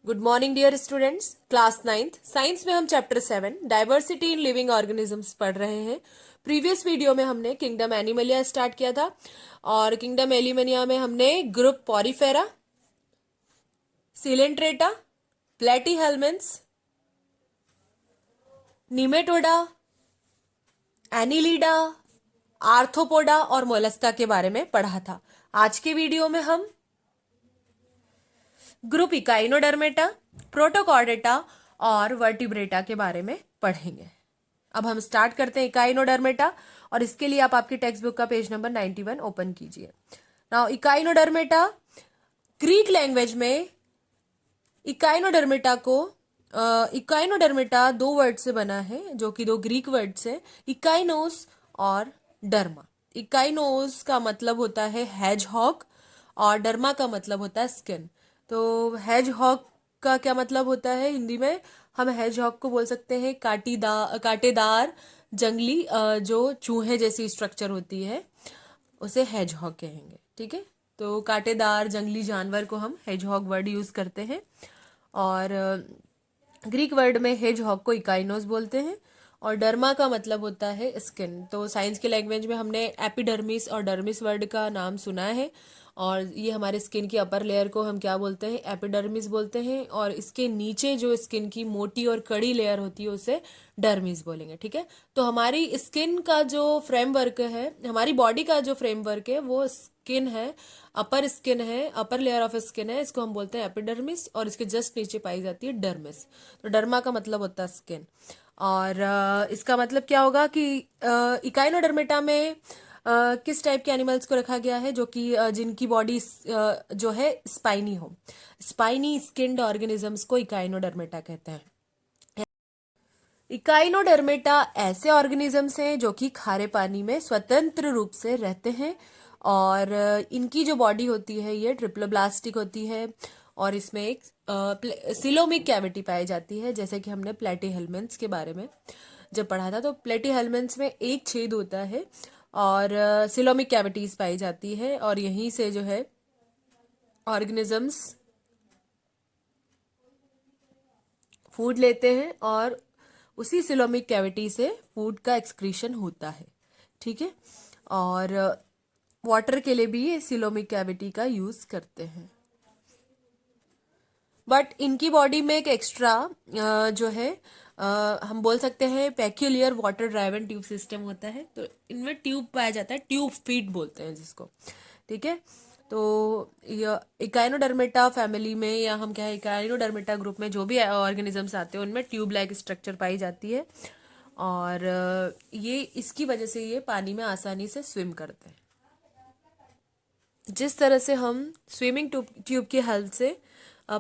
Good morning dear students. Class 9th science में हम chapter 7 diversity in living organisms पढ़ रहे हैं। प्रीवियस वीडियो में हमने किंगडम एनिमलिया स्टार्ट किया था और किंगडम एलिमेनिया में हमने group Porifera, Coelenterata, Platyhelminthes, Nematoda, Annelida, Arthropoda और मोलस्का के बारे में पढ़ा था। आज के वीडियो में हम ग्रुप इकाइनोडर्मेटा, प्रोटोकॉर्डेटा और वर्टिब्रेटा के बारे में पढ़ेंगे। अब हम स्टार्ट करते हैं इकाइनोडर्मेटा और इसके लिए आप आपकी टेक्स्ट बुक का पेज नंबर 91 ओपन कीजिए। नाउ इकाइनोडर्मेटा, ग्रीक लैंग्वेज में इकाइनोडर्मेटा दो वर्ड से बना है, जो कि दो ग्रीक वर्ड्स है, इकाइनोस और डर्मा। इकाइनोस का मतलब होता है हैजहॉग और डर्मा का मतलब होता है स्किन। तो हैजहॉग का क्या मतलब होता है? हिंदी में हम हैजहॉग को बोल सकते हैं कांटेदार जंगली जो चूहे जैसी स्ट्रक्चर होती है, उसे हेजहॉग कहेंगे। ठीक है, तो कांटेदार जंगली जानवर को हम हेजहॉग वर्ड यूज करते हैं और ग्रीक वर्ड में हेजहॉग को इकाइनोस बोलते हैं और डर्मा का मतलब होता है स्किन। तो साइंस के लैंग्वेज में हमने एपिडर्मिस और डर्मिस वर्ड का नाम सुना है और ये हमारे स्किन की अपर लेयर को हम क्या बोलते हैं? एपिडर्मिस बोलते हैं और इसके नीचे जो स्किन की मोटी और कड़ी लेयर होती है उसे डर्मिस बोलेंगे। ठीक है, तो हमारी स्किन का जो फ्रेमवर्क है, हमारी बॉडी का जो फ्रेमवर्क है वो स्किन है, अपर स्किन है, अपर लेयर ऑफ स्किन है, इसको हम बोलते हैं एपिडर्मिस और इसके जस्ट नीचे पाई जाती है डर्मिस। तो डर्मा का मतलब होता है स्किन और इसका मतलब क्या होगा कि इकाइनोडर्मेटा में किस टाइप के एनिमल्स को रखा गया है, जो कि जिनकी बॉडी जो है स्पाइनी हो। स्पाइनी स्किन्ड ऑर्गेनिजम्स को इकाइनोडर्मेटा कहते हैं। इकाइनोडर्मेटा ऐसे ऑर्गेनिजम्स हैं जो कि खारे पानी में स्वतंत्र रूप से रहते हैं और इनकी जो बॉडी होती है ये ट्रिप्लोब्लास्टिक होती है और इसमें एक सिलोमिक कैविटी पाई जाती है, जैसे कि हमने प्लेटीहेल्मिन्थ्स के बारे में जब पढ़ा था। तो प्लेटीहेल्मिन्थ्स में एक छेद होता है और सिलोमिक कैविटीज पाई जाती है और यहीं से जो है ऑर्गेनिजम्स फूड लेते हैं और उसी सिलोमिक कैविटी से फूड का एक्सक्रीशन होता है। ठीक है, और वाटर के लिए भी ये सिलोमिक कैविटी का यूज करते हैं। बट इनकी बॉडी में एक एक्स्ट्रा जो है हम बोल सकते हैं peculiar water driven tube system होता है। तो इनमें ट्यूब पाया जाता है, ट्यूब फीट बोलते हैं जिसको। ठीक है, तो इकाइनोडर्मेटा फैमिली में या हम क्या है इकाइनोडर्मेटा ग्रुप में जो भी ऑर्गेनिजम्स आते हैं उनमें ट्यूब लाइक स्ट्रक्चर पाई जाती है और ये इसकी वजह से ये पानी में आसानी से स्विम करते हैं। जिस तरह से हम स्विमिंग ट्यूब की हेल्प से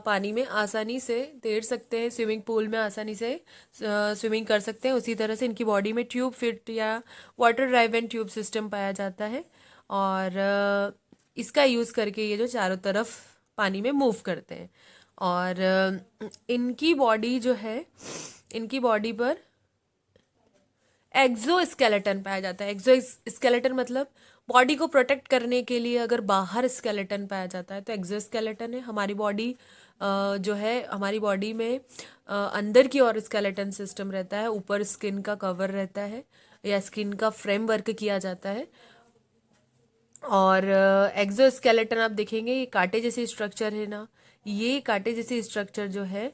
पानी में आसानी से तैर सकते हैं, स्विमिंग पूल में आसानी से स्विमिंग कर सकते हैं, उसी तरह से इनकी बॉडी में ट्यूब फिट या वाटर ड्राइवन ट्यूब सिस्टम पाया जाता है और इसका यूज़ करके ये जो चारों तरफ पानी में मूव करते हैं और इनकी बॉडी जो है, इनकी बॉडी पर एक्सोस्केलेटन पाया जाता है। एक्सोस्केलेटन मतलब बॉडी को प्रोटेक्ट करने के लिए अगर बाहर स्केलेटन पाया जाता है तो एक्सोस्केलेटन है। हमारी बॉडी जो है, हमारी बॉडी में अंदर की ओर स्केलेटन सिस्टम रहता है, ऊपर स्किन का कवर रहता है या स्किन का फ्रेमवर्क किया जाता है और एक्सोस्केलेटन आप देखेंगे ये कांटे जैसी स्ट्रक्चर है ना, ये कांटे जैसी स्ट्रक्चर जो है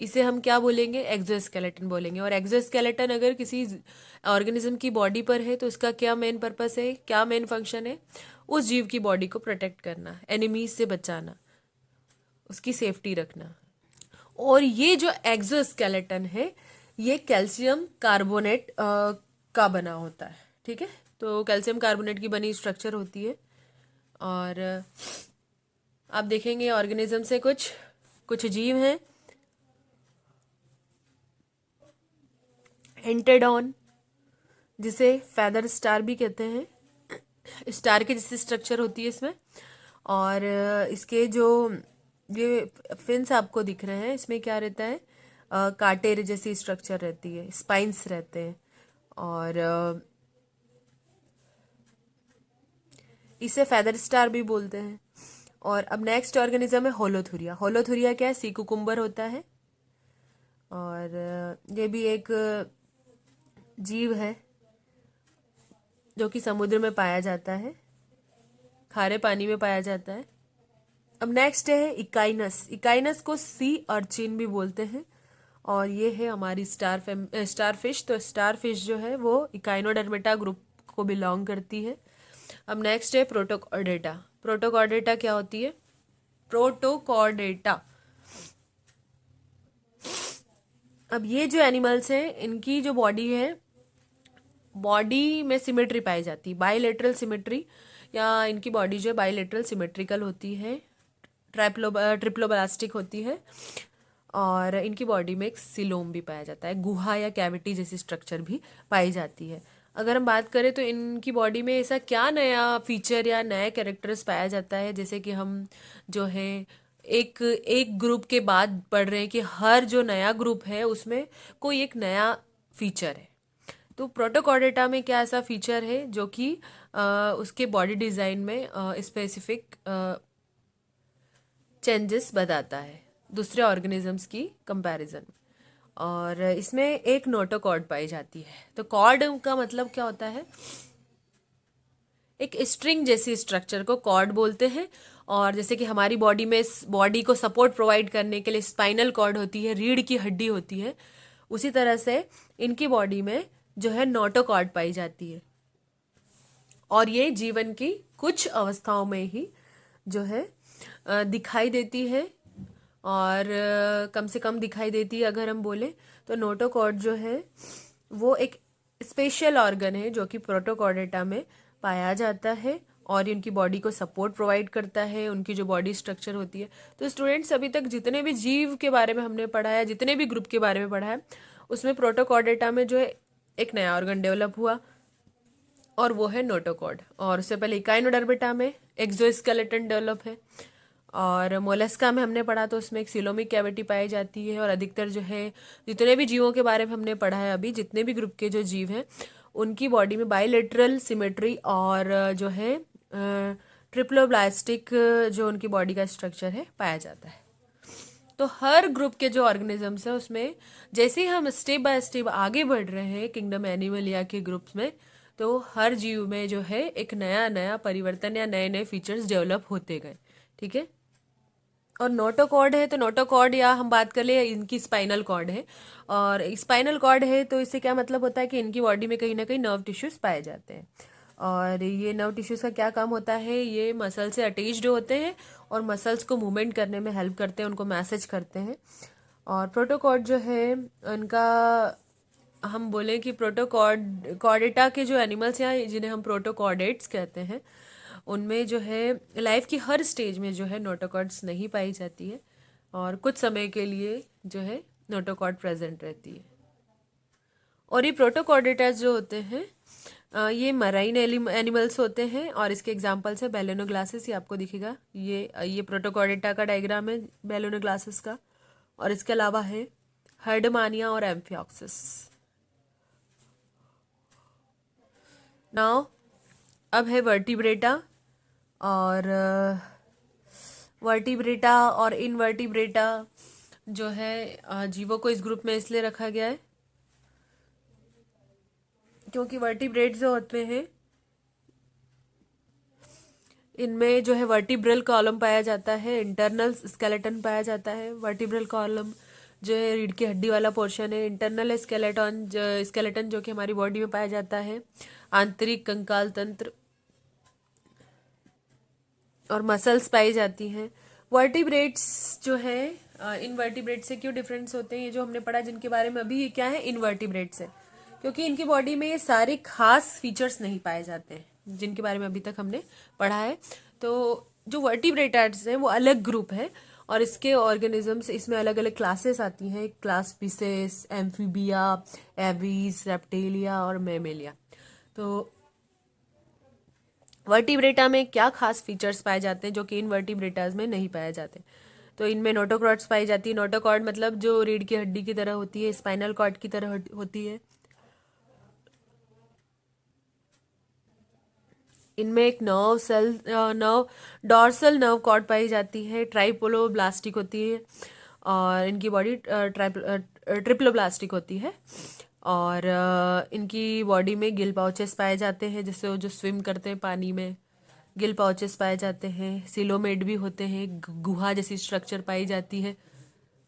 इसे हम क्या बोलेंगे? एक्सोस्केलेटन बोलेंगे। और एक्सोस्केलेटन अगर किसी ऑर्गेनिज्म की बॉडी पर है तो उसका क्या मेन पर्पस है, क्या मेन फंक्शन है? उस जीव की बॉडी को प्रोटेक्ट करना, एनिमीज से बचाना, उसकी सेफ्टी रखना। और ये जो एक्सोस्केलेटन है ये कैल्शियम कार्बोनेट का बना होता है। ठीक है, तो कैल्शियम कार्बोनेट की बनी स्ट्रक्चर होती है और आप देखेंगे ऑर्गेनिज्म से कुछ कुछ जीव हैं एंटेडॉन, जिसे फेदर स्टार भी कहते हैं, स्टार की जैसी स्ट्रक्चर होती है इसमें और इसके जो ये फिन्स आपको दिख रहे हैं इसमें क्या रहता है? कांटे जैसी स्ट्रक्चर रहती है, स्पाइंस रहते हैं और इसे फेदर स्टार भी बोलते हैं और अब नेक्स्ट ऑर्गेनिज्म है होलोथुरिया। होलोथुरिया क्या है? सी कुकुम्बर होता है, और ये भी एक जीव है जो कि समुद्र में पाया जाता है, खारे पानी में पाया जाता है। अब नेक्स्ट है इकाइनस। इकाइनस को सी अर्चिन भी बोलते हैं, और ये है हमारी स्टारफिश। तो स्टारफिश जो है वो इकाइनोडर्मेटा ग्रुप को बिलोंग करती है। अब नेक्स्ट है प्रोटोकॉर्डेटा। प्रोटोकॉर्डेटा क्या होती है? प्रोटोकॉर्डेटा, अब ये जो एनिमल्स हैं इनकी जो बॉडी है, बॉडी में सिमेट्री पाई जाती है, बाइलेटरल सिमेट्री, या इनकी बॉडी जो है बाइलेटरल सिमेट्रिकल होती है, ट्रिप्लोब्लास्टिक होती है, और इनकी बॉडी में एक सिलोम भी पाया जाता है, गुहा या कैविटी जैसी स्ट्रक्चर भी पाई जाती है। अगर हम बात करें तो इनकी बॉडी में ऐसा क्या नया फीचर या नया कैरेक्टर्स पाया जाता है, जैसे कि हम जो है एक एक ग्रुप के बाद पढ़ रहे हैं कि हर जो नया ग्रुप है उसमें कोई एक नया फीचर है। तो प्रोटोकॉर्डेटा में क्या ऐसा फीचर है जो कि उसके बॉडी डिज़ाइन में स्पेसिफिक चेंजेस बताता है दूसरे ऑर्गेनिजम्स की कंपैरिजन में। और इसमें एक नोटोकॉर्ड पाई जाती है। तो कॉर्ड का मतलब क्या होता है? एक स्ट्रिंग जैसी स्ट्रक्चर को कॉर्ड बोलते हैं। और जैसे कि हमारी बॉडी में बॉडी को सपोर्ट प्रोवाइड करने के लिए स्पाइनल कॉर्ड होती है, रीढ़ की हड्डी होती है, उसी तरह से इनकी बॉडी में जो है नोटोकॉर्ड पाई जाती है। और ये जीवन की कुछ अवस्थाओं में ही जो है दिखाई देती है, और कम से कम दिखाई देती है। अगर हम बोले तो नोटोकॉर्ड जो है वो एक स्पेशल ऑर्गन है जो कि प्रोटोकॉर्डेटा में पाया जाता है, और इनकी बॉडी को सपोर्ट प्रोवाइड करता है, उनकी जो बॉडी स्ट्रक्चर होती है। तो स्टूडेंट्स, अभी तक जितने भी जीव के बारे में हमने पढ़ा है, जितने भी ग्रुप के बारे में पढ़ा है, उसमें प्रोटोकॉर्डेटा में जो है एक नया ऑर्गन डेवलप हुआ, और वो है नोटोकॉर्ड। और उससे पहले इकाइनोडर्मेटा में एक्सोस्केलेटन डेवलप है, और मोलस्का में हमने पढ़ा तो उसमें एक सिलोमिक कैविटी पाई जाती है। और अधिकतर जो है जितने भी जीवों के बारे में हमने पढ़ा है अभी, जितने भी ग्रुप के जो जीव हैं उनकी बॉडी में बाइलेटरल सिमेट्री और जो है ट्रिप्लोब्लास्टिक जो उनकी बॉडी का स्ट्रक्चर है पाया जाता है। तो हर ग्रुप के जो ऑर्गेनिजम्स है उसमें जैसे ही हम स्टेप बाय स्टेप आगे बढ़ रहे हैं किंगडम एनिमलिया के ग्रुप्स में, तो हर जीव में जो है एक नया नया परिवर्तन या नए नए फीचर्स डेवलप होते गए। ठीक है। और नोटोकॉर्ड है तो नोटोकॉर्ड, या हम बात कर ले इनकी स्पाइनल कॉर्ड है, और स्पाइनल कॉर्ड है तो इससे क्या मतलब होता है कि इनकी बॉडी में कहीं ना कहीं नर्व टिश्यूज पाए जाते हैं। और ये नर्व टिश्यूज का क्या काम होता है? ये मसल से अटैच्ड होते हैं और मसल्स को मूवमेंट करने में हेल्प करते हैं, उनको मैसेज करते हैं। और प्रोटोकॉर्ड जो है उनका, हम बोलें कि कॉर्डेटा के जो एनिमल्स हैं जिन्हें हम प्रोटोकॉर्डेट्स कहते हैं, उनमें जो है लाइफ की हर स्टेज में जो है नोटोकॉर्ड्स नहीं पाई जाती है, और कुछ समय के लिए जो है नोटोकॉर्ड प्रेजेंट रहती है। और ये प्रोटोकॉर्डेटास जो होते हैं ये मराइन एनिमल्स होते हैं, और इसके एग्जांपल्स है बेलोनोग्लासिस, ये आपको दिखेगा, ये प्रोटोकॉर्डेटा का डायग्राम है बेलोनोग्लासिस का। और इसके अलावा है हर्डमानिया और एम्फिऑक्सिस। नाउ अब है वर्टिब्रेटा, और वर्टिब्रेटा और इनवर्टिब्रेटा जो है जीवों को इस ग्रुप में इसलिए रखा गया है क्योंकि वर्टिब्रेट जो होते हैं इनमें जो है वर्टिब्रल कॉलम पाया जाता है, इंटरनल स्केलेटन पाया जाता है। वर्टिब्रल कॉलम जो है रीढ़ की हड्डी वाला पोर्शन है, इंटरनल स्केलेटन जो कि हमारी बॉडी में पाया जाता है, आंतरिक कंकाल तंत्र, और मसल्स पाई जाती हैं। वर्टिब्रेट्स जो है इनवर्टिब्रेट से क्यों डिफरेंस होते हैं, ये जो हमने पढ़ा जिनके बारे में अभी, ये क्या है? इनवर्टिब्रेट्स है, क्योंकि इनकी बॉडी में ये सारे खास फीचर्स नहीं पाए जाते हैं जिनके बारे में अभी तक हमने पढ़ा है। तो जो वर्टिब्रेट्स हैं वो अलग ग्रुप है, और इसके ऑर्गेनिजम्स, इसमें अलग अलग क्लासेस आती हैं, class Pisces, amphibia, aves, reptilia और मेमेलिया। तो वर्टिब्रेटा में क्या खास फीचर्स पाए जाते हैं जो कि इन वर्टिब्रेटाज में नहीं पाए जाते? तो इनमें नोटोकॉर्ड्स पाई जाती है। नोटोकॉर्ड मतलब जो रीढ़ की हड्डी की तरह होती है, स्पाइनल कॉर्ड की तरह होती है। इनमें एक नर्व डॉर्सल नर्व कॉर्ड पाई जाती है, ट्राइपोलोब्लास्टिक होती है, और इनकी बॉडी ट्रिप्लोब्लास्टिक होती है। और इनकी बॉडी में गिल पाउचेस पाए जाते हैं, जिससे वो जो स्विम करते हैं पानी में, गिल पाउचेस पाए जाते हैं। सिलोमेट भी होते हैं, गुहा जैसी स्ट्रक्चर पाई जाती है।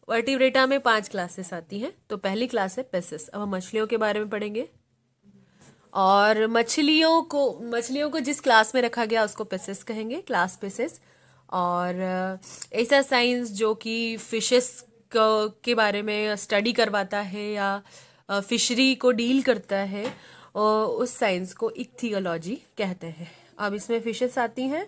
वर्टिब्रेटा में 5 क्लासेस आती हैं। तो पहली क्लास है पेसिस। अब हम मछलियों के बारे में पढ़ेंगे। और मछलियों को जिस क्लास में रखा गया उसको पेसिस कहेंगे, क्लास पेसिस। और ऐसा साइंस जो कि फिशेस के बारे में स्टडी करवाता है या फिशरी को डील करता है, उस साइंस को इक्थियोलॉजी कहते हैं। अब इसमें फिशेस आती हैं,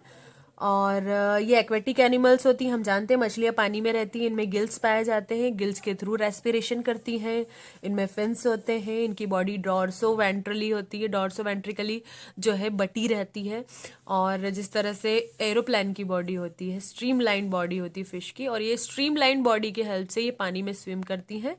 और ये एक्वेटिक एनिमल्स होती हैं। हम जानते हैं मछलियाँ पानी में रहती हैं, इनमें गिल्स पाए जाते हैं, गिल्स के थ्रू रेस्पिरेशन करती हैं। इनमें फिन्स होते हैं, इनकी बॉडी डॉर्सो वेंट्रली होती है, डॉर्सो वेंट्रिकली जो है बटी रहती है। और जिस तरह से एरोप्लेन की बॉडी होती है, स्ट्रीमलाइन बॉडी होती है फिश की, और ये स्ट्रीमलाइन बॉडी की हेल्प से ये पानी में स्विम करती हैं।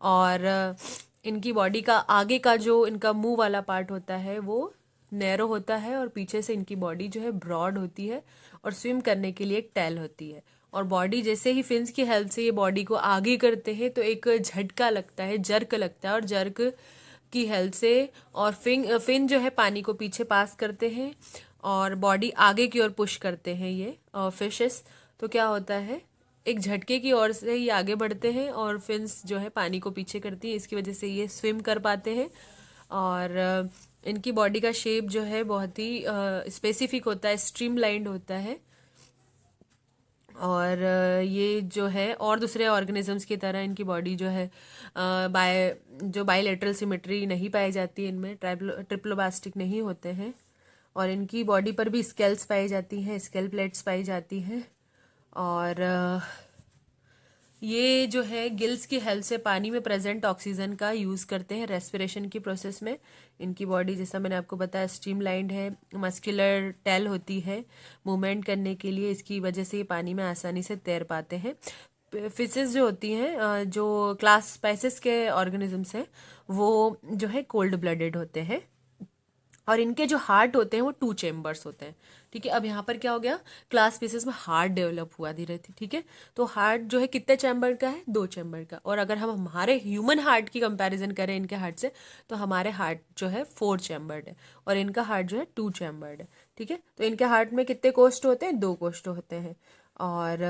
और इनकी बॉडी का आगे का जो इनका मुंह वाला पार्ट होता है वो नैरो होता है, और पीछे से इनकी बॉडी जो है ब्रॉड होती है, और स्विम करने के लिए एक टेल होती है। और बॉडी जैसे ही फिन्स की हेल्प से ये बॉडी को आगे करते हैं तो एक झटका लगता है, जर्क लगता है, और जर्क की हेल्प से और फिन जो है पानी को पीछे पास करते हैं, और बॉडी आगे की ओर पुश करते हैं ये फिशेस। तो क्या होता है, एक झटके की ओर से ये आगे बढ़ते हैं, और फिन्स जो है पानी को पीछे करती है। इसकी वजह से ये स्विम कर पाते हैं। और इनकी बॉडी का शेप जो है बहुत ही स्पेसिफिक होता है, स्ट्रीमलाइंड होता है। और ये जो है और दूसरे ऑर्गेनिजम्स की तरह इनकी बॉडी जो है बायलैटरल सिमेट्री नहीं पाई जाती है, इनमें ट्रिप्लोब्लास्टिक नहीं होते हैं। और इनकी बॉडी पर भी स्केल्स पाई जाती हैं, स्केल प्लेट्स पाई जाती हैं। और ये जो है गिल्स की हेल्प से पानी में प्रेजेंट ऑक्सीजन का यूज़ करते हैं रेस्पिरेशन की प्रोसेस में। इनकी बॉडी जैसा मैंने आपको बताया स्ट्रीमलाइंड है, मस्कुलर टेल होती है मूवमेंट करने के लिए। इसकी वजह से ये पानी में आसानी से तैर पाते हैं। फिशेस जो होती हैं, जो क्लास स्पाइसेस के ऑर्गेनिजम्स हैं, वो जो है कोल्ड ब्लडेड होते हैं। और इनके जो हार्ट होते हैं वो 2 चेम्बर्स होते हैं। ठीक है, अब यहाँ पर क्या हो गया, क्लास पीसेस में हार्ट डेवलप हुआ धीरे धीरे। ठीक है, तो हार्ट जो है कितने चैम्बर का है, 2 चैम्बर का। और अगर हम हमारे ह्यूमन हार्ट की कंपैरिजन करें इनके हार्ट से, तो हमारे हार्ट जो है 4 चैम्बर्ड है, और इनका हार्ट जो है 2 चैम्बर्ड है। ठीक है, तो इनके हार्ट में कितने कोष्ठ होते हैं, 2 कोष्ठ होते हैं। और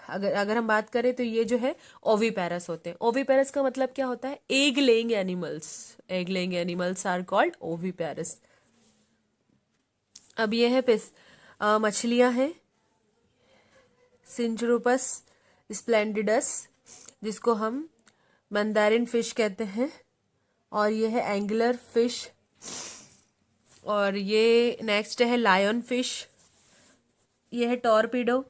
अगर हम बात करें तो ये जो है ओविपेरस होते हैं। ओविपेरस का मतलब क्या होता है, egg laying animals. Egg laying animals are called oviparous. अब ये है मछलियां हैं, सिंचरोपस स्प्लेंडिडस, जिसको हम मंदारिन फिश कहते हैं। और ये है एंगुलर फिश। और ये नेक्स्ट है लायन फिश। ये है टॉर्पीडो,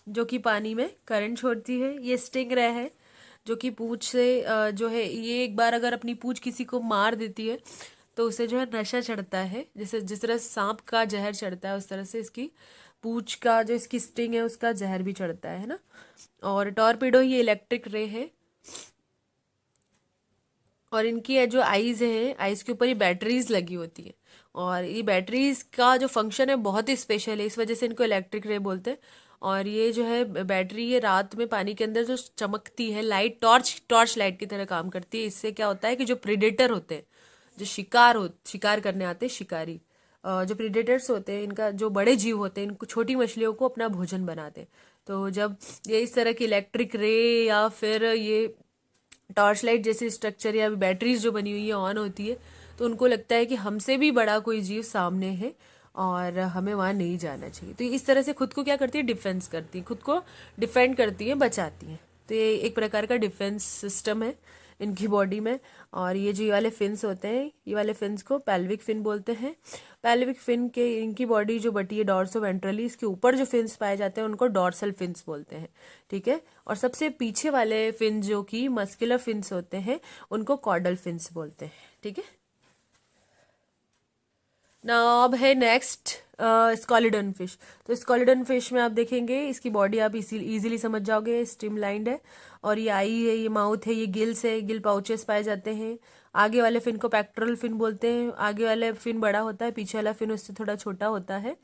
जो कि पानी में करंट छोड़ती है। ये स्टिंगरे है, जो कि पूंछ से जो है, ये एक बार अगर अपनी पूंछ किसी को मार देती है तो उसे जो है नशा चढ़ता है। जैसे जिस तरह सांप का जहर चढ़ता है, उस तरह से इसकी पूंछ का जो इसकी स्टिंग है उसका जहर भी चढ़ता है ना। और टॉर्पीडो ये इलेक्ट्रिक रे है। और इनकी ये जो आईज है, आईज के ऊपर ये बैटरीज लगी होती है, और ये बैटरीज का जो फंक्शन है बहुत ही स्पेशल है, इस वजह से इनको इलेक्ट्रिक रे बोलते हैं। और ये जो है बैटरी, ये रात में पानी के अंदर जो चमकती है, लाइट टॉर्च लाइट की तरह काम करती है। इससे क्या होता है कि जो प्रीडेटर होते हैं, जो शिकार करने आते हैं शिकारी, जो प्रीडेटर्स होते हैं, इनका जो बड़े जीव होते हैं, इनको छोटी मछलियों को अपना भोजन बनाते हैं। तो जब ये इस तरह की इलेक्ट्रिक रे या फिर ये टॉर्च लाइट जैसी स्ट्रक्चर या बैटरीज जो बनी हुई है ऑन होती है, तो उनको लगता है कि हमसे भी बड़ा कोई जीव सामने है और हमें वहाँ नहीं जाना चाहिए। तो इस तरह से खुद को क्या करती है, डिफेंस करती है, खुद को डिफेंड करती है, बचाती है। तो ये एक प्रकार का डिफेंस सिस्टम है इनकी बॉडी में। और ये वाले फिन्स होते हैं, ये वाले फिन्स को पेल्विक फिन बोलते हैं। पेल्विक फिन के इनकी बॉडी जो बटी है डॉर्सो वेंट्रली, इसके ऊपर जो फिन्स पाए जाते हैं उनको डॉर्सल फिन्स बोलते हैं। ठीक है, और सबसे पीछे वाले फिन जो कि मस्कुलर फिन्स होते हैं उनको कॉर्डल फिन्स बोलते हैं। ठीक है, ना अब है नेक्स्ट स्कॉलिडन फिश। तो स्कॉलिडन फिश में आप देखेंगे इसकी बॉडी आप इजीली समझ जाओगे, स्ट्रीमलाइंड है। और ये आई है, ये माउथ है, ये गिल्स है, गिल पाउचेस पाए जाते हैं। आगे वाले फिन को पेक्टोरल फिन बोलते हैं, आगे वाला फिन बड़ा होता है, पीछे वाला फिन उससे थोड़ा छोटा होता है,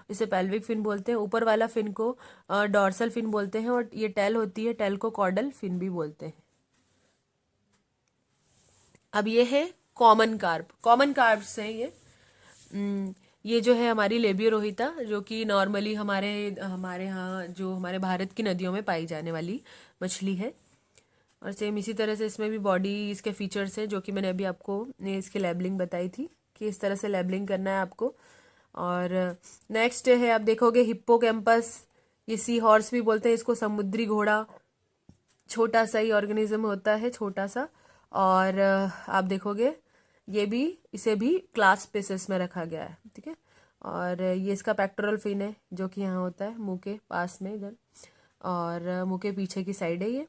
इसे पेल्विक फिन बोलते हैं। ऊपर वाला फिन को डॉर्सल फिन बोलते हैं, और ये टेल होती है, टेल को कॉर्डल फिन भी बोलते हैं। अब ये है कॉमन कार्प। कॉमन कार्प्स हैं ये। ये जो है हमारी लेबियोरोहिता, जो कि नॉर्मली हमारे हमारे यहाँ जो हमारे भारत की नदियों में पाई जाने वाली मछली है। और सेम इसी तरह से इसमें भी बॉडी, इसके फीचर्स हैं जो कि मैंने अभी आपको इसकी लेबलिंग बताई थी कि इस तरह से लेबलिंग करना है आपको। और नेक्स्ट है, आप देखोगे हिप्पोकैम्पस, ये सी हॉर्स भी बोलते हैं इसको, समुद्री घोड़ा। छोटा सा ही ऑर्गेनिज्म होता है, छोटा सा। और आप देखोगे ये भी, इसे भी क्लास स्पेसिस में रखा गया है, ठीक है। और ये इसका पेक्टोरल फिन है जो कि यहाँ होता है मुंह के पास में इधर, और मुंह के पीछे की साइड है ये।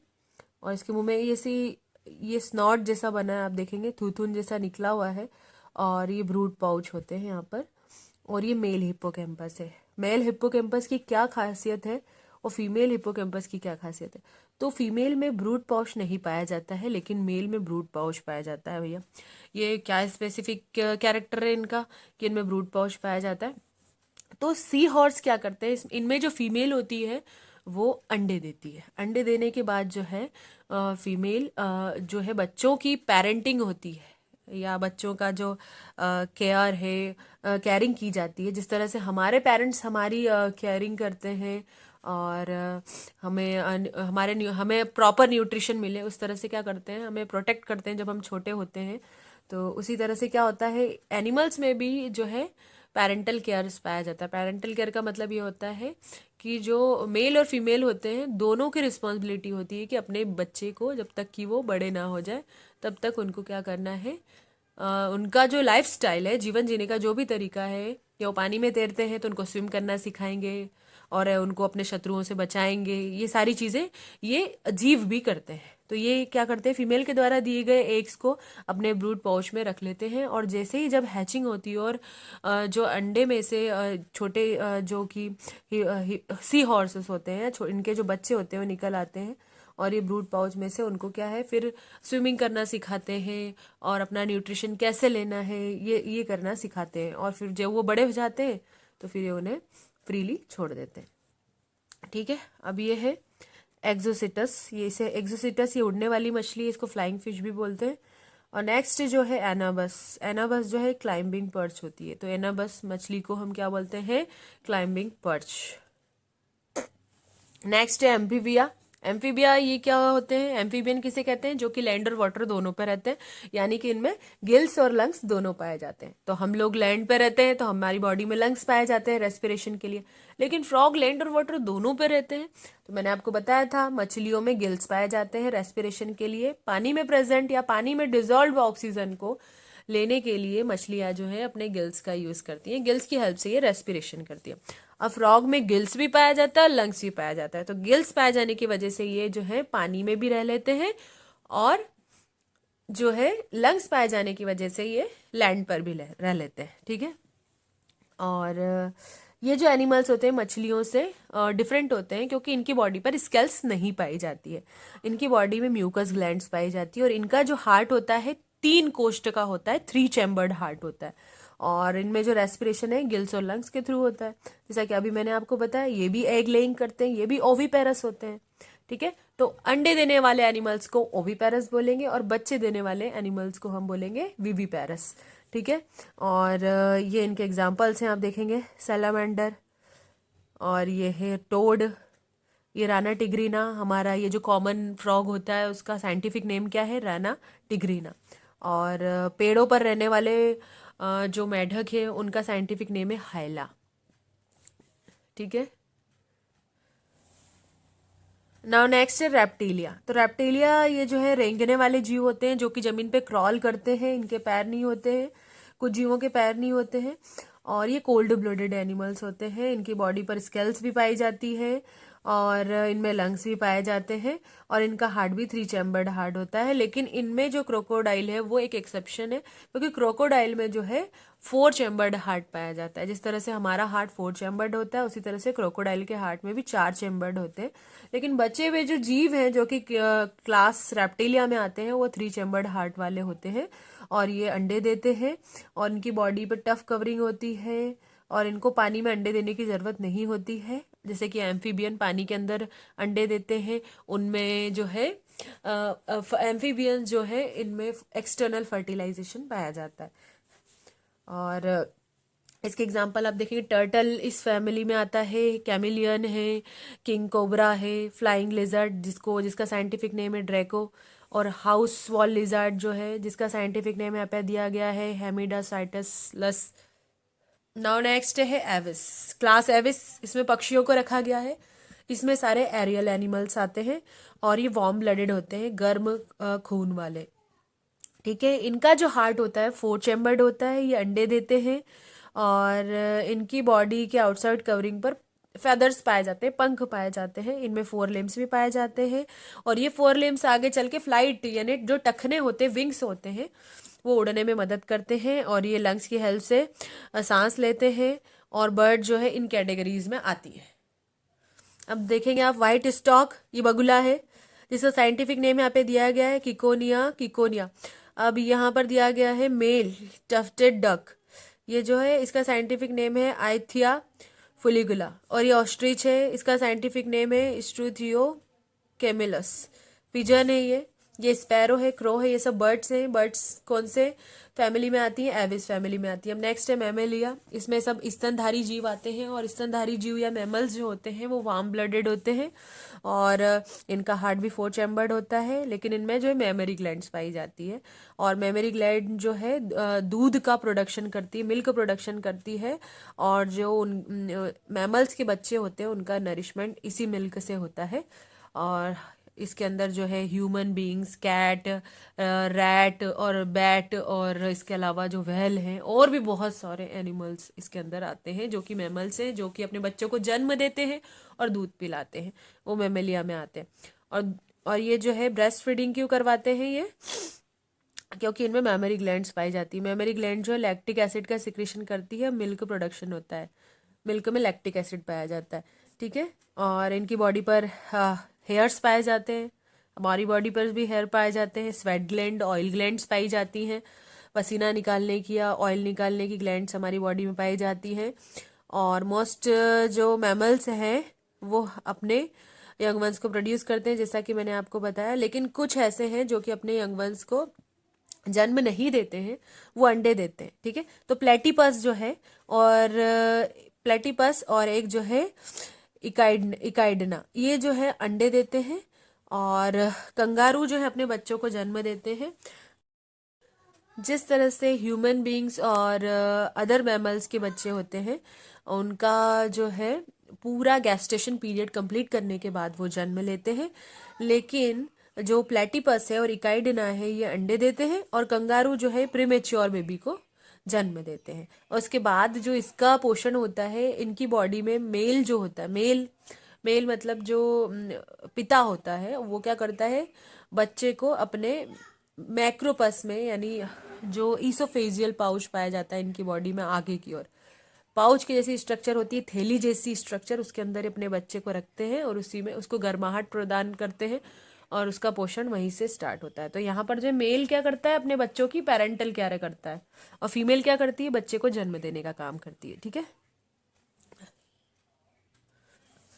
और इसके मुंह में ये स्नॉट जैसा बना है, आप देखेंगे थूथून जैसा निकला हुआ है। और ये ब्रूड पाउच होते हैं यहाँ पर। और ये मेल हिप्पोकैम्पस है। मेल हिप्पोकैम्पस की क्या खासियत है और फीमेल हिप्पोकैम्पस की क्या खासियत है? तो फीमेल में ब्रूड पाउच नहीं पाया जाता है, लेकिन मेल में ब्रूड पाउच पाया जाता है भैया। ये क्या स्पेसिफिक कैरेक्टर है इनका कि इनमें ब्रूड पाउच पाया जाता है? तो सी हॉर्स क्या करते हैं, इनमें जो फीमेल होती है वो अंडे देती है। अंडे देने के बाद जो है फीमेल जो है बच्चों की पेरेंटिंग होती है, या बच्चों का जो केयर है, केयरिंग की जाती है। जिस तरह से हमारे पेरेंट्स हमारी केयरिंग करते हैं और हमें प्रॉपर न्यूट्रिशन मिले, उस तरह से क्या करते हैं, हमें प्रोटेक्ट करते हैं जब हम छोटे होते हैं। तो उसी तरह से क्या होता है, एनिमल्स में भी जो है पेरेंटल केयर पाया जाता है। पेरेंटल केयर का मतलब ये होता है कि जो मेल और फीमेल होते हैं दोनों की रिस्पॉन्सिबिलिटी होती है कि अपने बच्चे को जब तक कि वो बड़े ना हो जाए तब तक उनको क्या करना है, उनका जो लाइफ स्टाइल है, जीवन जीने का जो भी तरीका है, या वो पानी में तैरते हैं तो उनको स्विम करना सिखाएंगे और उनको अपने शत्रुओं से बचाएंगे। ये सारी चीज़ें ये जीव भी करते हैं। तो ये क्या करते हैं, फीमेल के द्वारा दिए गए एग्स को अपने ब्रूड पाउच में रख लेते हैं, और जैसे ही जब हैचिंग होती है और जो अंडे में से छोटे जो कि सी हॉर्सेस होते हैं, इनके जो बच्चे होते हैं वो निकल आते हैं, और ये ब्रूड पाउच में से उनको क्या है फिर स्विमिंग करना सिखाते हैं, और अपना न्यूट्रिशन कैसे लेना है ये करना सिखाते हैं। और फिर जब वो बड़े हो जाते हैं तो फिर ये उन्हें फ्रीली छोड़ देते हैं, ठीक है। अब ये है एक्सोसिटस, ये उड़ने वाली मछली है, इसको फ्लाइंग फिश भी बोलते हैं। और नेक्स्ट जो है एनाबस। एनाबस जो है क्लाइंबिंग पर्च होती है, तो एनाबस मछली को हम क्या बोलते हैं, क्लाइंबिंग पर्च। नेक्स्ट है एम्फीबिया। एम्फीबिया ये क्या होते हैं, एम्फीबियन किसे कहते हैं, जो कि लैंड और वाटर दोनों पे रहते हैं, यानी कि इनमें गिल्स और लंग्स दोनों पाए जाते हैं। तो हम लोग लैंड पे रहते हैं तो हमारी बॉडी में लंग्स पाए जाते हैं रेस्पिरेशन के लिए, लेकिन फ्रॉग लैंड और वाटर दोनों पे रहते हैं। तो मैंने आपको बताया था मछलियों में गिल्स पाए जाते हैं रेस्पिरेशन के लिए, पानी में प्रेजेंट या पानी में डिजोल्व ऑक्सीजन को लेने के लिए मछलियां जो है अपने गिल्स का यूज करती हैं, गिल्स की हेल्प से ये रेस्पिरेशन करती है। अब फ्रॉग में गिल्स भी पाया जाता है, लंग्स भी पाया जाता है। तो गिल्स पाए जाने की वजह से ये जो है पानी में भी रह लेते हैं, और जो है लंग्स पाए जाने की वजह से ये लैंड पर भी रह लेते हैं, ठीक है। और ये जो एनिमल्स होते हैं मछलियों से डिफरेंट होते हैं, क्योंकि इनकी बॉडी पर स्केल्स नहीं पाई जाती है। इनकी बॉडी में म्यूकस ग्लैंड्स पाई जाती है, और इनका जो हार्ट होता है 3 कोष्ठ का होता है, 3 चैम्बर्ड हार्ट होता है। और इनमें जो रेस्पिरेशन है गिल्स और लंग्स के थ्रू होता है। जैसा कि अभी मैंने आपको बताया, ये भी एग लेइंग करते हैं, ये भी ओविपेरस होते हैं, ठीक है। तो अंडे देने वाले एनिमल्स को ओविपेरस बोलेंगे, और बच्चे देने वाले एनिमल्स को हम बोलेंगे विविपेरस, ठीक है। और ये इनके एग्जाम्पल्स हैं, आप देखेंगे सैलामेंडर, और ये है टोड, ये राना टिग्रीना। हमारा ये जो कॉमन फ्रॉग होता है उसका साइंटिफिक नेम क्या है, राना टिग्रीना। और पेड़ों पर रहने वाले जो मेढक है उनका साइंटिफिक नेम है हाइला, ठीक है। नाउ नेक्स्ट है रेप्टिलिया। तो रेप्टिलिया ये जो है रेंगने वाले जीव होते हैं जो कि जमीन पे क्रॉल करते हैं, इनके पैर नहीं होते हैं, कुछ जीवों के पैर नहीं होते हैं। और ये कोल्ड ब्लडेड एनिमल्स होते हैं, इनकी बॉडी पर स्केल्स भी पाई जाती है, और इनमें लंग्स भी पाए जाते हैं, और इनका हार्ट भी 3 चैम्बर्ड हार्ट होता है। लेकिन इनमें जो क्रोकोडाइल है वो एक एक्सेप्शन है, क्योंकि क्रोकोडाइल में जो है 4 चैम्बर्ड हार्ट पाया जाता है। जिस तरह से हमारा हार्ट 4 चैम्बर्ड होता है, उसी तरह से क्रोकोडाइल के हार्ट में भी 4 चैम्बर्ड होते हैं। लेकिन बचे हुए जो जीव हैं जो कि क्लास रेप्टिलिया में आते हैं वो 3 चैम्बर्ड हार्ट वाले होते हैं, और ये अंडे देते हैं और इनकी बॉडी पर टफ कवरिंग होती है और इनको पानी में अंडे देने की ज़रूरत नहीं होती है, जैसे कि एम्फीबियन पानी के अंदर अंडे देते हैं, उनमें जो है एम्फीबियंस जो है इनमें एक्सटर्नल फर्टिलाइजेशन पाया जाता है। और इसके एग्जांपल आप देखेंगे, टर्टल इस फैमिली में आता है, कैमिलियन है, किंग कोबरा है, फ्लाइंग लिजर्ड जिसका साइंटिफिक नेम है ड्रैको, और हाउस वॉल लिजर्ड जो है जिसका साइंटिफिक नेम यहाँ पे दिया गया है हेमिडासाइटस। नाउ नेक्स्ट है एविस, क्लास एविस, इसमें पक्षियों को रखा गया है। इसमें सारे एरियल एनिमल्स आते हैं और ये वार्म ब्लडेड होते हैं, गर्म खून वाले। ठीक है, इनका जो हार्ट होता है 4 चैम्बर्ड होता है, ये अंडे देते हैं और इनकी बॉडी के आउटसाइड कवरिंग पर फेदर्स पाए जाते हैं, पंख पाए जाते हैं, इनमें 4 लिम्स भी पाए जाते हैं और ये 4 लिम्स आगे चल के फ्लाइट यानी जो टखने होते हैं, विंग्स होते हैं, वो उड़ने में मदद करते हैं और ये लंग्स की हेल्प से सांस लेते हैं और बर्ड जो है इन कैटेगरीज में आती है। अब देखेंगे आप व्हाइट स्टॉक, ये बगुला है जिसका साइंटिफिक नेम यहाँ पे दिया गया है किकोनिया। अब यहाँ पर दिया गया है मेल टफ्टेड डक, ये जो है इसका साइंटिफिक नेम है आइथिया फुलिगुला, और ये ऑस्ट्रिच है, इसका साइंटिफिक नेम है स्ट्रूथियो कैमिलस। पिजन है ये स्पैरो है, क्रो है, ये सब बर्ड्स हैं। बर्ड्स कौन से फैमिली में आती है? एविस फैमिली में आती है। अब नेक्स्ट है मैमेलिया, इसमें सब स्तनधारी जीव आते हैं और स्तनधारी जीव या मैमल्स जो होते हैं वो वार्म ब्लडेड होते हैं और इनका हार्ट भी 4 चैम्बर्ड होता है, लेकिन इनमें जो है मेमरी ग्लैंड्स पाई जाती है और मेमरी ग्लैंड जो है दूध का प्रोडक्शन करती है, मिल्क प्रोडक्शन करती है और जो उन मैमल्स के बच्चे होते हैं उनका नरिशमेंट इसी मिल्क से होता है। और इसके अंदर जो है ह्यूमन बीइंग्स, कैट, रैट और बैट और इसके अलावा जो व्हेल हैं और भी बहुत सारे एनिमल्स इसके अंदर आते हैं जो कि मैमल्स हैं, जो कि अपने बच्चों को जन्म देते हैं और दूध पिलाते हैं, वो मैमेलिया में आते हैं। और ये जो है ब्रेस्ट फीडिंग क्यों करवाते हैं ये? क्योंकि इनमें मेमरी ग्लैंड्स पाई जाती है। मेमरी ग्लैंड जो है लैक्टिक एसिड का सिक्रेशन करती है, मिल्क प्रोडक्शन होता है, मिल्क में लैक्टिक एसिड पाया जाता है। ठीक है, और इनकी बॉडी पर हेयर्स पाए जाते हैं, हमारी बॉडी पर भी हेयर पाए जाते हैं। स्वेट ग्लैंड, ऑयल ग्लैंड्स पाई जाती हैं, पसीना निकालने की या ऑयल निकालने की ग्लैंड्स हमारी बॉडी में पाई जाती हैं। और मोस्ट जो मैमल्स हैं वो अपने यंग वंस को प्रोड्यूस करते हैं, जैसा कि मैंने आपको बताया, लेकिन कुछ ऐसे हैं जो कि अपने यंग वंस को जन्म नहीं देते हैं, वो अंडे देते हैं। ठीक है, तो प्लेटिपस जो है और प्लेटिपस और एक जो है इकाइडना, ये जो है अंडे देते हैं और कंगारू जो है अपने बच्चों को जन्म देते हैं। जिस तरह से ह्यूमन बीइंग्स और अदर मैमल्स के बच्चे होते हैं, उनका जो है पूरा गैस्टेशन पीरियड कंप्लीट करने के बाद वो जन्म लेते हैं, लेकिन जो प्लेटिपस है और इकाइडिना है ये अंडे देते हैं और कंगारू जो है प्रीमेच्योर बेबी को जन्म देते हैं। और उसके बाद जो इसका पोषण होता है, इनकी बॉडी में मेल जो होता है, मेल मतलब जो पिता होता है, वो क्या करता है, बच्चे को अपने मैक्रोपस में, यानी जो ईसोफेजियल पाउच पाया जाता है इनकी बॉडी में आगे की ओर, पाउच की जैसी स्ट्रक्चर होती है, थैली जैसी स्ट्रक्चर, उसके अंदर अपने बच्चे को रखते हैं और उसी में उसको गर्माहट प्रदान करते हैं और उसका पोषण वहीं से स्टार्ट होता है। तो यहाँ पर जो मेल क्या करता है, अपने बच्चों की पेरेंटल केयर करता है और फीमेल क्या करती है, बच्चे को जन्म देने का काम करती है। ठीक है,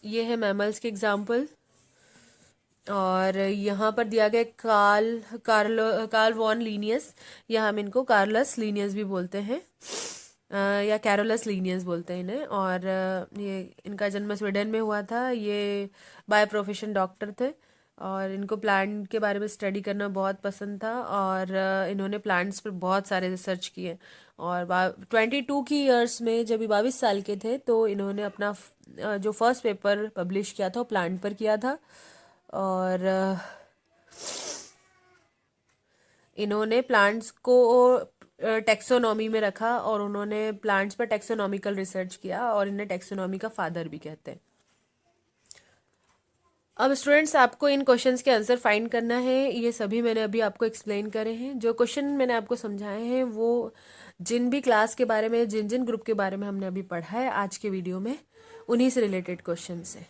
ये है मैमल्स के एग्जाम्पल। और यहाँ पर दिया गया कार्ल वॉन लीनियस, या हम इनको कार्लस लीनियस भी बोलते हैं या कैरोलस लीनियस बोलते हैं इन्हें। और ये इनका जन्म स्वीडन में हुआ था। ये बाय प्रोफेशन डॉक्टर थे और इनको प्लांट के बारे में स्टडी करना बहुत पसंद था और इन्होंने प्लांट्स पर बहुत सारे रिसर्च किए। और 22 की ईयर्स में, जब 22 साल के थे, तो इन्होंने अपना जो फर्स्ट पेपर पब्लिश किया था वो प्लांट पर किया था। और इन्होंने प्लांट्स को टेक्सोनॉमी में रखा और उन्होंने प्लांट्स पर टेक्सोनॉमिकल रिसर्च किया और इन्हें टेक्सोनॉमी का फादर भी कहते हैं। अब स्टूडेंट्स, आपको इन क्वेश्चंस के आंसर फाइंड करना है। ये सभी मैंने अभी आपको एक्सप्लेन करे हैं। जो क्वेश्चन मैंने आपको समझाए हैं वो जिन भी क्लास के बारे में, जिन जिन ग्रुप के बारे में हमने अभी पढ़ा है आज के वीडियो में, उन्हीं से रिलेटेड क्वेश्चंस हैं।